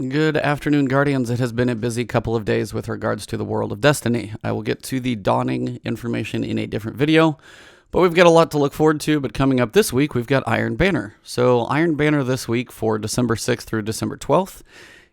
Good afternoon, Guardians. It has been a busy couple of days with regards to the world of Destiny. I will get to the dawning information in a different video, but we've got a lot to look forward to. But coming up this week, we've got Iron Banner. So Iron Banner this week for December 6th through December 12th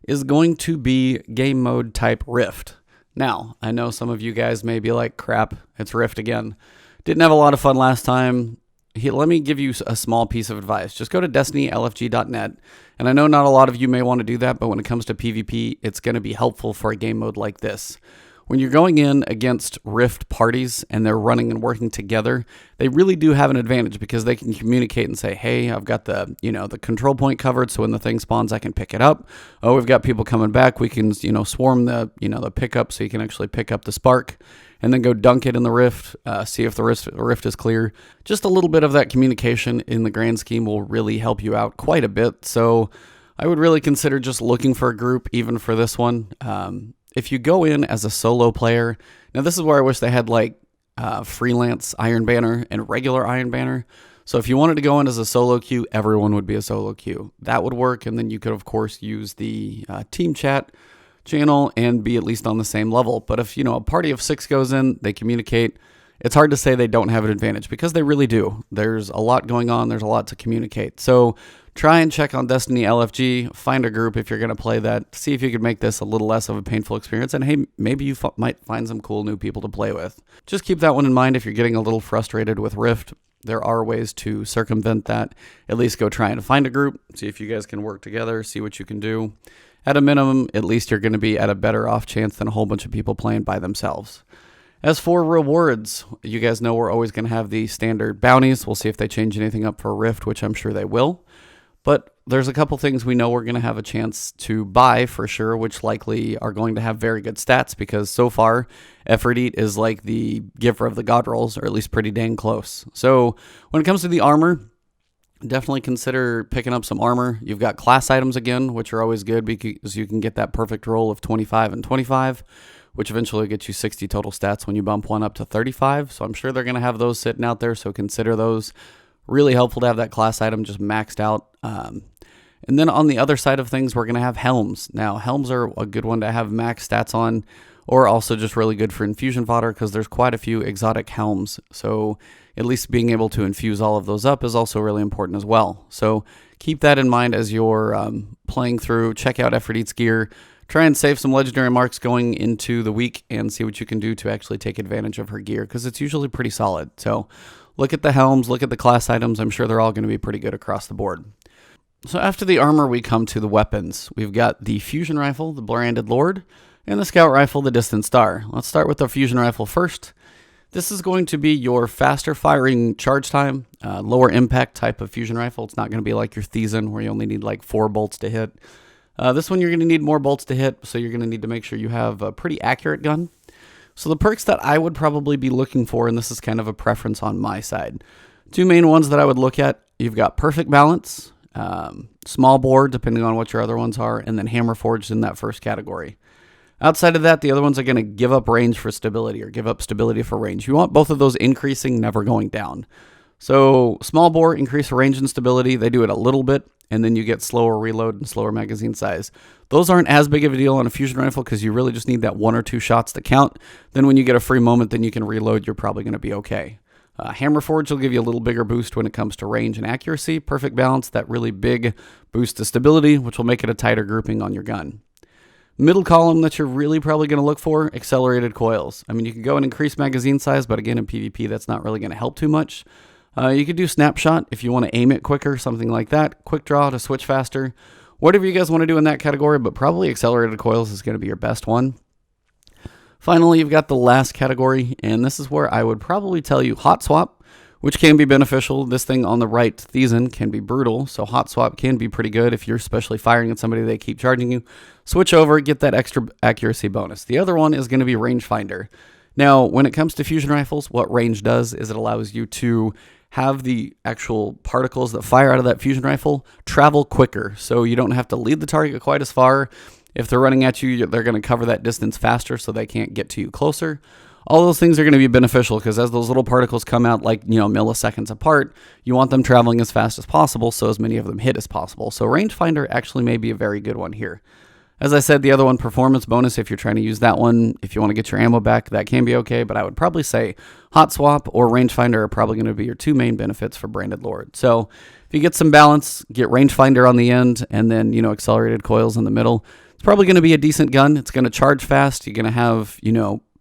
is going to be game mode type Rift. Now, I know some of you guys may be like, crap, it's Rift again. Didn't have a lot of fun last time. Let me give you a small piece of advice. Just go to destinylfg.net. And I know not a lot of you may want to do that, but when it comes to PvP, it's going to be helpful for a game mode like this. When you're going in against Rift parties and they're running and working together, they really do have an advantage because they can communicate and say, hey, I've got the control point covered, so when the thing spawns, I can pick it up. Oh, we've got people coming back. We can, swarm the pickup so you can actually pick up the spark and then go dunk it in the rift, see if the rift is clear. Just a little bit of that communication in the grand scheme will really help you out quite a bit. So I would really consider just looking for a group, even for this one. If you go in as a solo player, now this is where I wish they had freelance Iron Banner and regular Iron Banner. So if you wanted to go in as a solo queue, everyone would be a solo queue. That would work, and then you could, of course, use the team chat channel and be at least on the same level. But if a party of 6 goes in, they communicate, it's hard to say they don't have an advantage because they really do. There's a lot going on, there's a lot to communicate. So try and check on Destiny LFG, find a group if you're going to play that, see if you could make this a little less of a painful experience, and hey, maybe you might find some cool new people to play with. Just keep that one in mind if you're getting a little frustrated with Rift. There are ways to circumvent that. At least go try and find a group, see if you guys can work together, see what you can do. At a minimum, at least you're going to be at a better off chance than a whole bunch of people playing by themselves. As for rewards, you guys know we're always going to have the standard bounties. We'll see if they change anything up for Rift, which I'm sure they will. But there's a couple things we know we're going to have a chance to buy for sure, which likely are going to have very good stats because so far, Effort Eat is like the giver of the god rolls, or at least pretty dang close. So when it comes to the armor, definitely consider picking up some armor. You've got class items again, which are always good because you can get that perfect roll of 25 and 25, which eventually gets you 60 total stats when you bump one up to 35. So I'm sure they're going to have those sitting out there, so consider those. Really helpful to have that class item just maxed out. And then on the other side of things, we're going to have Helms. Now, Helms are a good one to have max stats on, or also just really good for infusion fodder because there's quite a few exotic Helms. So at least being able to infuse all of those up is also really important as well. So keep that in mind as you're playing through. Check out Effort Eat's gear. Try and save some legendary marks going into the week and see what you can do to actually take advantage of her gear because it's usually pretty solid. So look at the Helms, look at the class items. I'm sure they're all going to be pretty good across the board. So after the armor, we come to the weapons. We've got the fusion rifle, the Branded Lord, and the scout rifle, the Distant Star. Let's start with the fusion rifle first. This is going to be your faster firing charge time, lower impact type of fusion rifle. It's not going to be like your Thesan where you only need like 4 bolts to hit. This one you're going to need more bolts to hit, so you're going to need to make sure you have a pretty accurate gun. So the perks that I would probably be looking for, and this is kind of a preference on my side, 2 main ones that I would look at, you've got Perfect Balance, Small Bore, depending on what your other ones are, and then Hammer Forged in that first category. Outside of that, the other ones are going to give up range for stability or give up stability for range. You want both of those increasing, never going down. So Small Bore, increase range and stability. They do it a little bit, and then you get slower reload and slower magazine size. Those aren't as big of a deal on a fusion rifle because you really just need that 1 or 2 shots to count. Then when you get a free moment, then you can reload. You're probably going to be okay. Hammer Forge will give you a little bigger boost when it comes to range and accuracy. Perfect Balance, that really big boost to stability, which will make it a tighter grouping on your gun. Middle column that you're really probably going to look for, accelerated coils. I mean, you can go and increase magazine size, but again, in PvP, that's not really going to help too much. You could do snapshot if you want to aim it quicker, something like that. Quick draw to switch faster. Whatever you guys want to do in that category, but probably accelerated coils is going to be your best one. Finally, you've got the last category, and this is where I would probably tell you Hot Swap, which can be beneficial. This thing on the right, Thesan, can be brutal, so Hot Swap can be pretty good if you're especially firing at somebody, they keep charging you. Switch over, get that extra accuracy bonus. The other one is going to be Rangefinder. Now, when it comes to fusion rifles, what range does is it allows you to have the actual particles that fire out of that fusion rifle travel quicker, so you don't have to lead the target quite as far. If they're running at you, they're going to cover that distance faster so they can't get to you closer. All those things are going to be beneficial because as those little particles come out milliseconds apart, you want them traveling as fast as possible so as many of them hit as possible. So Rangefinder actually may be a very good one here. As I said, the other one, performance bonus, if you're trying to use that one, if you want to get your ammo back, that can be okay, but I would probably say hot swap or rangefinder are probably going to be your two main benefits for Branded Lord. So if you get some balance, get rangefinder on the end, and then, accelerated coils in the middle, it's probably going to be a decent gun. It's going to charge fast. You're going to have,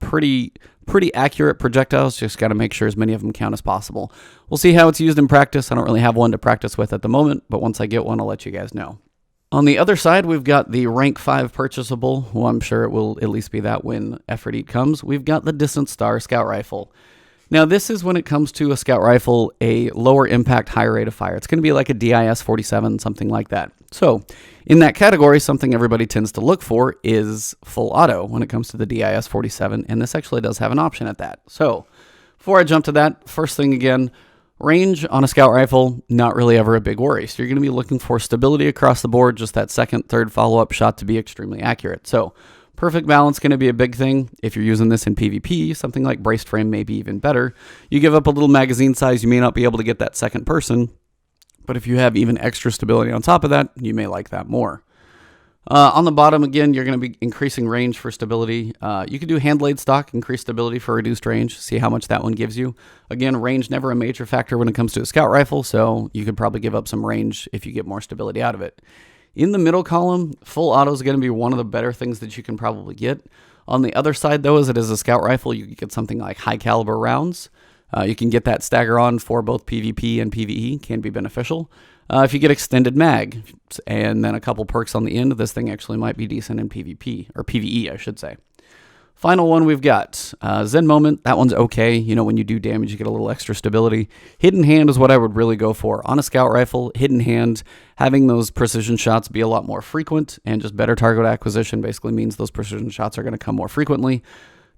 pretty accurate projectiles. Just got to make sure as many of them count as possible. We'll see how it's used in practice. I don't really have one to practice with at the moment, but once I get one, I'll let you guys know. On the other side, we've got the rank 5 purchasable. Well, I'm sure it will at least be that when Effort Eat comes. We've got the Distant Star Scout Rifle. Now, this is when it comes to a scout rifle, a lower impact, higher rate of fire. It's going to be like a DIS 47, something like that. So in that category, something everybody tends to look for is full auto when it comes to the DIS 47, and this actually does have an option at that. So before I jump to that, first thing again, range on a scout rifle, not really ever a big worry. So you're going to be looking for stability across the board, just that second, third follow-up shot to be extremely accurate. So perfect balance going to be a big thing. If you're using this in PvP, something like braced frame may be even better. You give up a little magazine size, you may not be able to get that second person, but if you have even extra stability on top of that, you may like that more. On the bottom, again, you're going to be increasing range for stability. You can do hand laid stock, increase stability for reduced range, see how much that one gives you. Again, range never a major factor when it comes to a scout rifle, so you could probably give up some range if you get more stability out of it. In the middle column, full auto is going to be one of the better things that you can probably get. On the other side, though, as it is a scout rifle, you can get something like high caliber rounds. You can get that stagger on for both PvP and PvE, can be beneficial. If you get extended mag and then a couple perks on the end, this thing actually might be decent in PvP, or PvE, I should say. Final one we've got, Zen Moment. That one's okay. When you do damage, you get a little extra stability. Hidden Hand is what I would really go for. On a scout rifle, Hidden Hand, having those precision shots be a lot more frequent and just better target acquisition basically means those precision shots are going to come more frequently.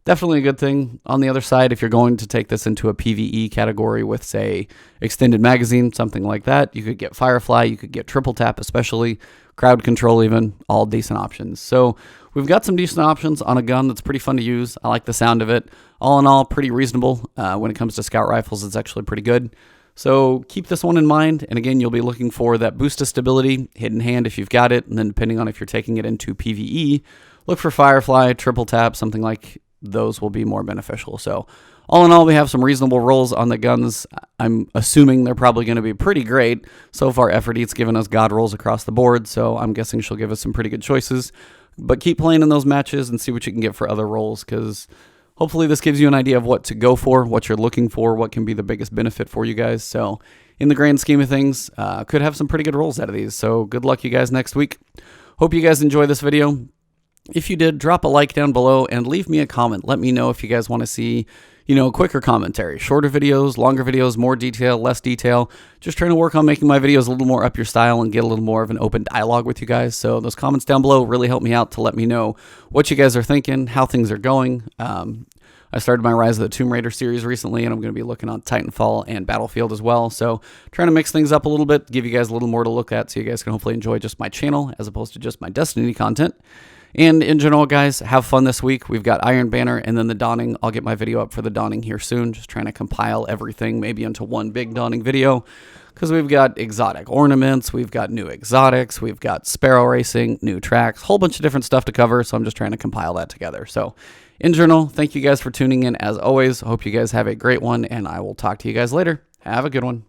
Definitely a good thing. On the other side, if you're going to take this into a PvE category with, say, extended magazine, something like that, you could get Firefly, you could get Triple Tap especially, Crowd Control even, all decent options. So we've got some decent options on a gun that's pretty fun to use. I like the sound of it. All in all, pretty reasonable. When it comes to scout rifles, it's actually pretty good. So keep this one in mind. And again, you'll be looking for that boost of stability, Hidden Hand if you've got it, and then depending on if you're taking it into PvE, look for Firefly, Triple Tap, something like those will be more beneficial. So all in all, we have some reasonable rolls on the guns. I'm assuming they're probably going to be pretty great. So far, Effort Eat's given us god rolls across the board, so I'm guessing she'll give us some pretty good choices. But keep playing in those matches and see what you can get for other rolls, because hopefully this gives you an idea of what to go for, what you're looking for, what can be the biggest benefit for you guys. So in the grand scheme of things, could have some pretty good rolls out of these. So good luck you guys next week. Hope you guys enjoy this video. If you did, drop a like down below and leave me a comment. Let me know if you guys want to see, quicker commentary, shorter videos, longer videos, more detail, less detail. Just trying to work on making my videos a little more up your style and get a little more of an open dialogue with you guys. So those comments down below really help me out to let me know what you guys are thinking, how things are going. I started my Rise of the Tomb Raider series recently, and I'm going to be looking on Titanfall and Battlefield as well. So trying to mix things up a little bit, give you guys a little more to look at so you guys can hopefully enjoy just my channel as opposed to just my Destiny content. And in general, guys, have fun this week. We've got Iron Banner and then the Dawning. I'll get my video up for the Dawning here soon. Just trying to compile everything maybe into one big Dawning video, because we've got exotic ornaments, we've got new exotics, we've got sparrow racing, new tracks, whole bunch of different stuff to cover. So I'm just trying to compile that together. So in general, thank you guys for tuning in. As always, hope you guys have a great one, and I will talk to you guys later. Have a good one.